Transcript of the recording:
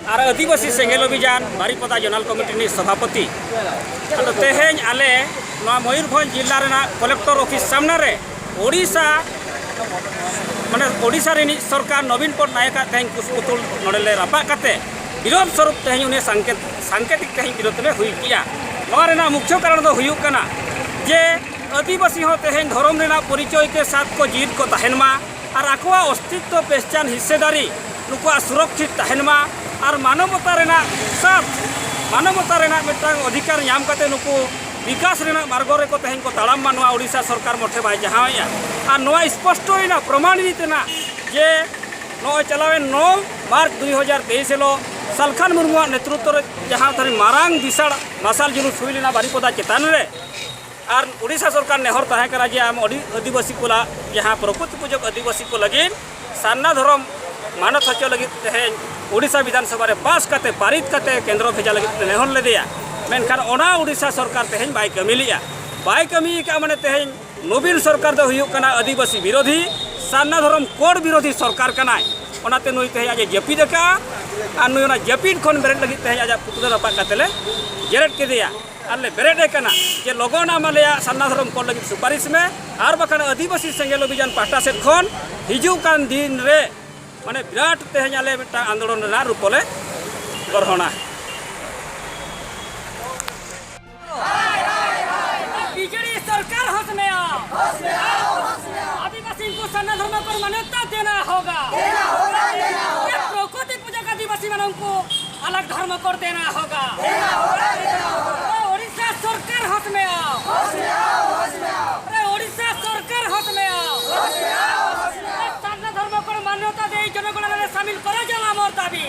और आदिवासी सेंगेल अभियान Baripada zonal committee सभापति तेहें आले मयूरभंज जिला कलेक्टर ऑफिस सामने ओडिशा माने ओडिशा सरकार नवीन पट्टनायक तेज कुशपुतुल नोड़े रापा विरोध स्वरूप तेज उन्हें सांकेतिक तेज विरोध में हुई किया। मुख्य कारण दो हुई कना जे आदिवासी हो तेज धर्म परिचय के साथ को जीत को तहनमा और आकवा अस्तित्व पहचान हिस्सेदारी नुकुआ सुरक्षित तहनमा और मानवता साथ मानवता अधिकार नाम करते नुकु विकास मार्ग रे को तेज को ताड़ाम ओडिशा सरकार मठे बै जहाँ और स्पष्ट प्रमाणित जे नए चलावे 9 मार्च 2023 हिलो सालखान मुर्मू नेतृत्व जहाँ थी मारांग विशाल मसाल जुलूस हुई बारीपदा चेतान रे और ओडिशा सरकार नेहर तहकरा जे आम आदिवासी को जहाँ प्रकृति पूजक आदिवासी को लगे सान्ना धर्म मानत हचो लगे तेज ओडिशा विधानसभा रे पास करते पारित करते केंद्र भेजा लगे नेहर लेदेया मेनखान ओना ओडिशा सरकार तेज बै कमिलिया बै कमी का माने तेज नवीन सरकार दो हुयुग कना आदिवासी विरोधी सान्ना धर्म कोड विरोधी सरकार कनाय ओनाते नुई तेज आज जपिद का और नुई ओना जपिद खन बेरेट लगे तेज आज पुतला रपा कतेले जेरेट केदिया आले बेरेटे कना जे लगन आमालेया सान्ना धर्म कोड लगे सुपारिश में और बखान आदिवासी सेंगेल अभियान पाहटा सेट खन हिजुग कान दिन रे माने विराट तेज आले मिटा आंदोलन रे रूपले ग्रहणा बीजेडी सरकार होश में आओ आदिवासी को सान्ना धर्म को मान्यता देना होगा प्रकृति पूजक आदिवासी वालों को अलग धर्म को देना होगा ओडिशा सरकार होश में आओ अरे ओडिशा सरकार होश में आओ सान्ना धर्म को मान्यता दे जनगणना शामिल करा जाला मोर दाबी